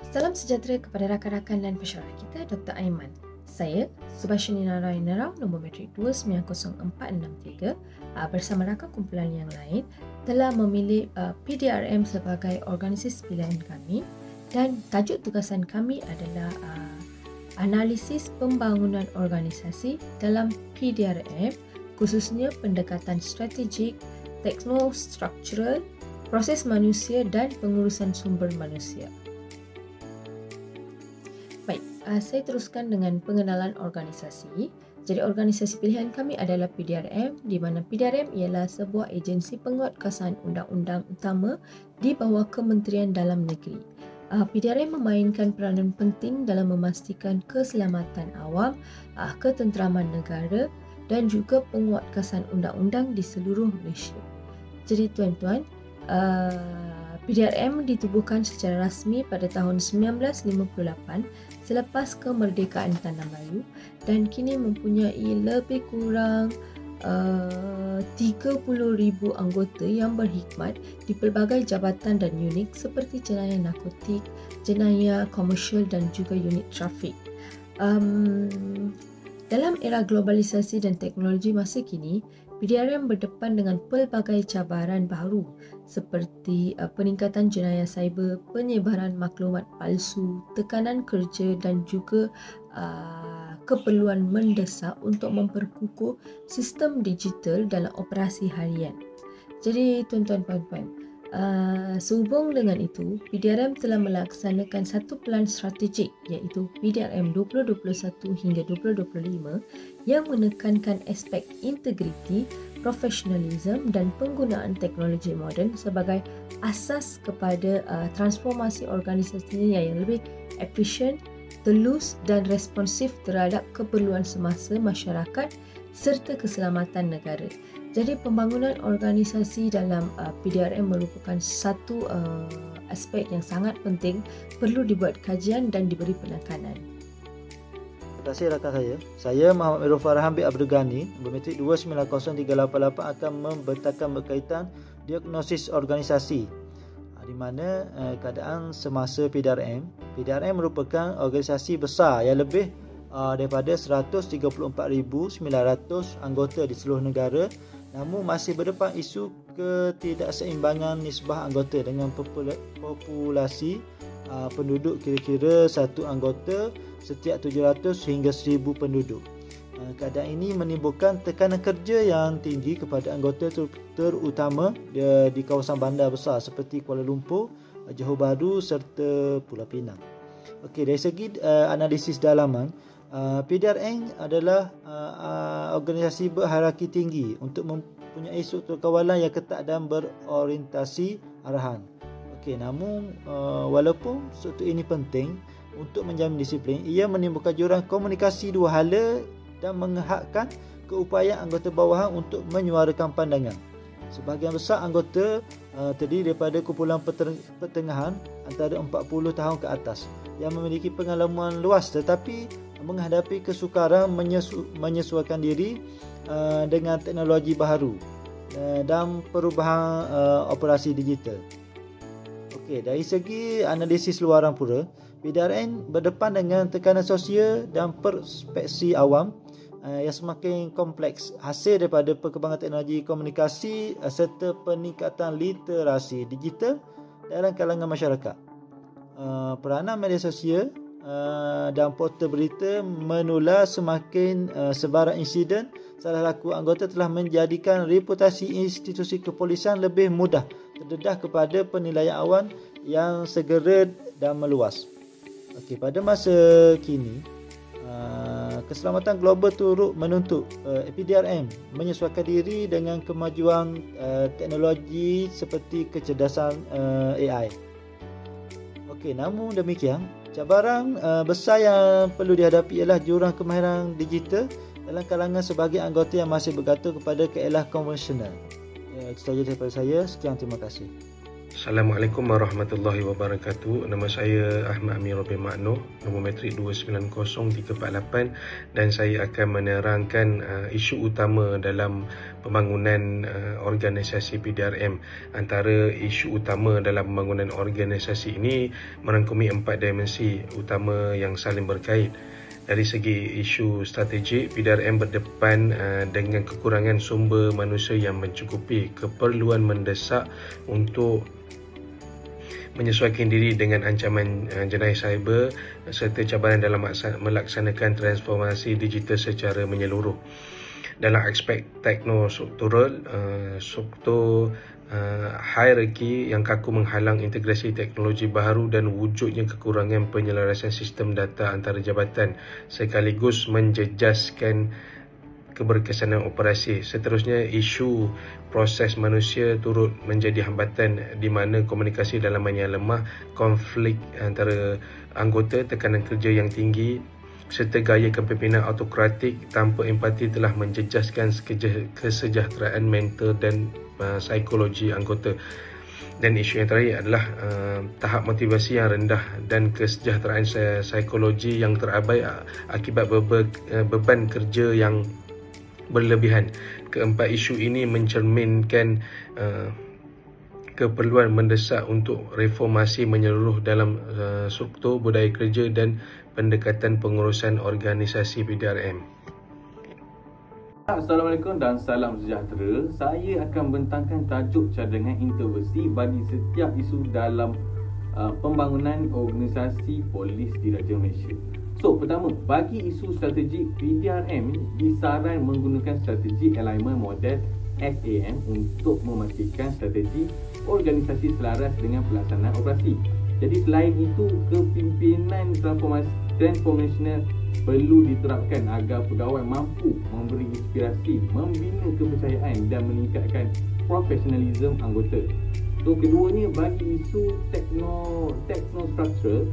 Salam sejahtera kepada rakan-rakan dan pesyarah kita, Dr. Aiman. Saya, Subhashini Narayana Rao, nombor matrik 290463, bersama rakan kumpulan yang lain, telah memilih PDRM sebagai organisasi pilihan kami, dan tajuk tugasan kami adalah analisis pembangunan organisasi dalam PDRM, khususnya pendekatan strategik, teknostruktural, proses manusia dan pengurusan sumber manusia. Baik, saya teruskan dengan pengenalan organisasi. Jadi organisasi pilihan kami adalah PDRM, di mana PDRM ialah sebuah agensi penguatkuasaan undang-undang utama di bawah Kementerian Dalam Negeri. PDRM memainkan peranan penting dalam memastikan keselamatan awam, ketenteraman negara dan juga penguatkuasaan undang-undang di seluruh Malaysia. Jadi tuan-tuan, PDRM ditubuhkan secara rasmi pada tahun 1958 selepas kemerdekaan Tanah Melayu dan kini mempunyai lebih kurang 30,000 anggota yang berkhidmat di pelbagai jabatan dan unit seperti jenayah narkotik, jenayah komersial dan juga unit trafik. Dalam era globalisasi dan teknologi masa kini, PDRM berdepan dengan pelbagai cabaran baru seperti peningkatan jenayah cyber, penyebaran maklumat palsu, tekanan kerja dan juga keperluan mendesak untuk memperkukuh sistem digital dalam operasi harian. Jadi tuan-tuan puan-puan, sehubung dengan itu, PDRM telah melaksanakan satu pelan strategik iaitu PDRM 2021 hingga 2025 yang menekankan aspek integriti, profesionalism dan penggunaan teknologi moden sebagai asas kepada transformasi organisasinya yang lebih efisien, telus dan responsif terhadap keperluan semasa masyarakat serta keselamatan negara. Jadi pembangunan organisasi dalam PDRM merupakan satu aspek yang sangat penting, perlu dibuat kajian dan diberi penekanan. Terima kasih rakan saya. Saya Muhammad Mirul Farhan bin Abdul Ghani, bermetrik 290388 akan membentangkan berkaitan diagnosis organisasi, di mana keadaan semasa PDRM. PDRM merupakan organisasi besar yang lebih daripada 134,900 anggota di seluruh negara, namun masih berdepan isu ketidakseimbangan nisbah anggota dengan populasi penduduk kira-kira satu anggota setiap 700 hingga 1000 penduduk. Keadaan ini menimbulkan tekanan kerja yang tinggi kepada anggota terutama di kawasan bandar besar seperti Kuala Lumpur, Johor Bahru serta Pulau Pinang. Okey, dari segi analisis dalaman, PDRM adalah organisasi berhierarki tinggi untuk mempunyai struktur kawalan yang ketat dan berorientasi arahan. Okey, namun walaupun struktur ini penting untuk menjamin disiplin, ia menimbulkan jurang komunikasi dua hala dan menghadkan keupayaan anggota bawahan untuk menyuarakan pandangan. Sebahagian besar anggota terdiri daripada kumpulan pertengahan antara 40 tahun ke atas yang memiliki pengalaman luas tetapi menghadapi kesukaran menyesuaikan diri dengan teknologi baharu dan perubahan operasi digital. Okey, dari segi analisis luaran pula, PDRM berdepan dengan tekanan sosial dan perspeksi awam yang semakin kompleks hasil daripada perkembangan teknologi komunikasi serta peningkatan literasi digital dalam kalangan masyarakat. Peranan media sosial dan portal berita menular semakin sebarang insiden salah laku anggota telah menjadikan reputasi institusi kepolisian lebih mudah terdedah kepada penilaian awam yang segera dan meluas. Okey, pada masa kini keselamatan global turut menuntut PDRM menyesuaikan diri dengan kemajuan teknologi seperti kecerdasan AI. Okey, namun demikian, cabaran besar yang perlu dihadapi ialah jurang kemahiran digital dalam kalangan sebahagian anggota yang masih bergantung kepada keelah konvensional. Itu sahaja daripada saya. Sekian, terima kasih. Assalamualaikum warahmatullahi wabarakatuh. Nama saya Ahmad Amirul bin Maknoh, nombor metrik 290348, dan saya akan menerangkan isu utama dalam pembangunan organisasi PDRM. Antara isu utama dalam pembangunan organisasi ini merangkumi 4 dimensi utama yang saling berkait. Dari segi isu strategik, PDRM berdepan dengan kekurangan sumber manusia yang mencukupi, keperluan mendesak untuk menyesuaikan diri dengan ancaman jenayah cyber serta cabaran dalam melaksanakan transformasi digital secara menyeluruh. Dalam aspek teknostruktural, struktur hierarki yang kaku menghalang integrasi teknologi baru dan wujudnya kekurangan penyelarasan sistem data antara jabatan sekaligus menjejaskan keberkesanan operasi. Seterusnya, isu proses manusia turut menjadi hambatan di mana komunikasi dalaman yang lemah, konflik antara anggota, tekanan kerja yang tinggi serta gaya kepimpinan autokratik tanpa empati telah menjejaskan kesejahteraan mental dan psikologi anggota. Dan isu yang terakhir adalah tahap motivasi yang rendah dan kesejahteraan psikologi yang terabai akibat beban kerja yang berlebihan. Keempat isu ini mencerminkan keperluan mendesak untuk reformasi menyeluruh dalam struktur budaya kerja dan pendekatan pengurusan organisasi PDRM. Assalamualaikum dan salam sejahtera. Saya akan bentangkan tajuk cadangan intervensi bagi setiap isu dalam pembangunan organisasi polis diraja Malaysia. So, pertama, bagi isu strategik, PDRM disaran menggunakan strategi alignment model SAM untuk memastikan strategi organisasi selaras dengan pelaksanaan operasi. Jadi selain itu, kepimpinan transformational perlu diterapkan agar pegawai mampu memberi inspirasi, membina kepercayaan dan meningkatkan profesionalisme anggota. So, keduanya bagi isu teknostruktural,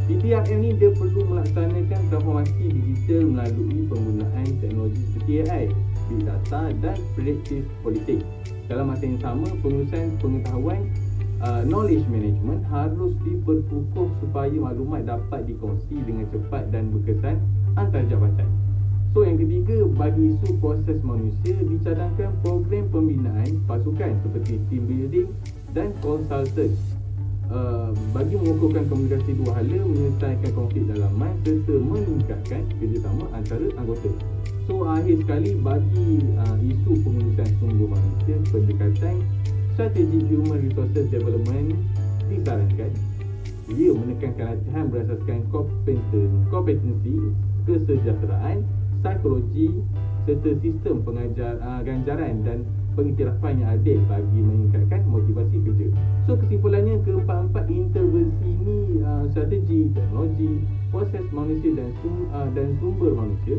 PDRM ni dia perlu melaksanakan transformasi digital melalui penggunaan teknologi seperti AI, big data dan predictive politics. Dalam masa yang sama, pengurusan pengetahuan knowledge management harus diperkukuh supaya maklumat dapat dikongsi dengan cepat dan berkesan antar jabatan. So, yang ketiga, bagi isu proses manusia, dicadangkan program pembinaan pasukan seperti team building dan consultant bagi mengukuhkan komunikasi dua hala, menyelesaikan konflik dalaman serta meningkatkan kerjasama antara anggota. So, akhir sekali, bagi isu pengurusan sumber manusia, pendekatan strategi human resources development disarankan. Ia menekankan latihan berasaskan kompetensi, kesejahteraan, psikologi serta sistem ganjaran dan pengiktirafan yang adil bagi meningkatkan motivasi kerja. So, kesimpulannya, keempat-empat intervensi ini, strategi, teknologi, proses manusia dan sumber manusia,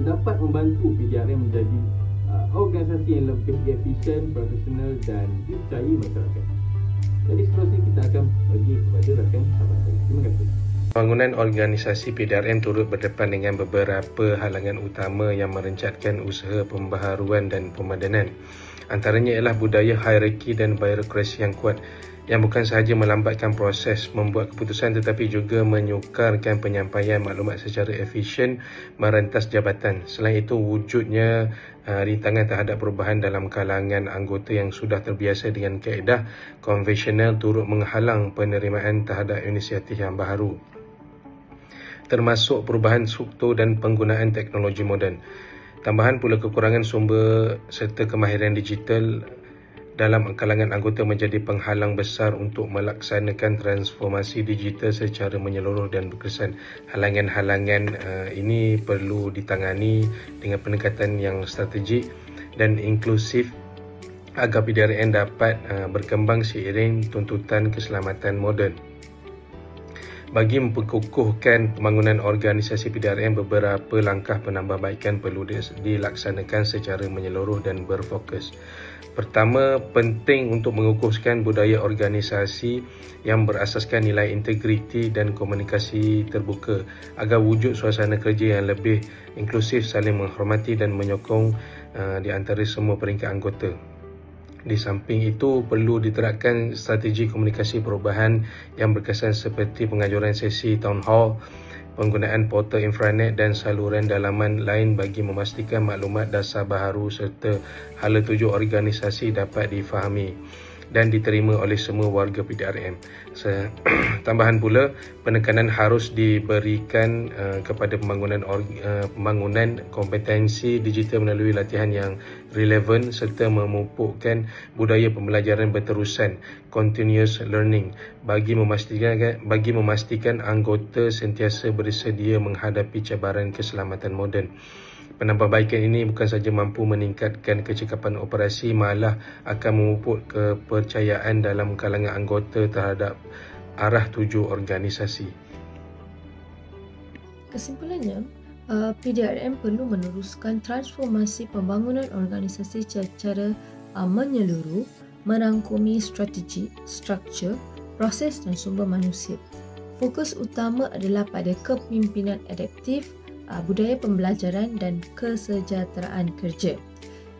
dapat membantu PDRM menjadi organisasi yang lebih efisien, profesional dan dipercayai masyarakat. Jadi seterusnya kita akan bagi kepada rakan sahabat saya. Terima kasih. Pembangunan organisasi PDRM turut berdepan dengan beberapa halangan utama yang merencatkan usaha pembaharuan dan pemadanan. Antaranya ialah budaya hierarki dan birokrasi yang kuat, yang bukan sahaja melambatkan proses membuat keputusan tetapi juga menyukarkan penyampaian maklumat secara efisien merentas jabatan. Selain itu, wujudnya rintangan terhadap perubahan dalam kalangan anggota yang sudah terbiasa dengan kaedah konvensional turut menghalang penerimaan terhadap inisiatif yang baharu, termasuk perubahan struktur dan penggunaan teknologi moden. Tambahan pula, kekurangan sumber serta kemahiran digital dalam kalangan anggota menjadi penghalang besar untuk melaksanakan transformasi digital secara menyeluruh dan berkesan. Halangan-halangan ini perlu ditangani dengan pendekatan yang strategik dan inklusif agar PDRM dapat berkembang seiring tuntutan keselamatan moden. Bagi memperkukuhkan pembangunan organisasi PDRM, beberapa langkah penambahbaikan perlu dilaksanakan secara menyeluruh dan berfokus. Pertama, penting untuk mengukuhkan budaya organisasi yang berasaskan nilai integriti dan komunikasi terbuka agar wujud suasana kerja yang lebih inklusif, saling menghormati dan menyokong di antara semua peringkat anggota. Di samping itu, perlu diterapkan strategi komunikasi perubahan yang berkesan seperti penganjuran sesi town hall, penggunaan portal intranet dan saluran dalaman lain bagi memastikan maklumat dasar baharu serta hala tuju organisasi dapat difahami dan diterima oleh semua warga PDRM. Tambahan pula, penekanan harus diberikan kepada pembangunan kompetensi digital melalui latihan yang relevan serta memupukkan budaya pembelajaran berterusan continuous learning bagi memastikan anggota sentiasa bersedia menghadapi cabaran keselamatan moden. Penambahbaikan ini bukan sahaja mampu meningkatkan kecekapan operasi, malah akan memupuk kepercayaan dalam kalangan anggota terhadap arah tuju organisasi. Kesimpulannya, PDRM perlu meneruskan transformasi pembangunan organisasi secara menyeluruh, merangkumi strategi, struktur, proses dan sumber manusia. Fokus utama adalah pada kepimpinan adaptif, budaya pembelajaran dan kesejahteraan kerja.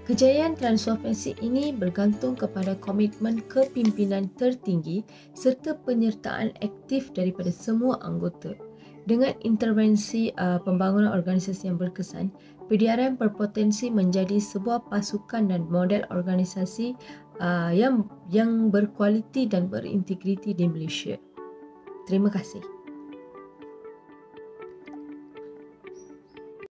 Kejayaan transformasi ini bergantung kepada komitmen kepimpinan tertinggi serta penyertaan aktif daripada semua anggota. Dengan intervensi pembangunan organisasi yang berkesan, PDRM berpotensi menjadi sebuah pasukan dan model organisasi yang berkualiti dan berintegriti di Malaysia. Terima kasih.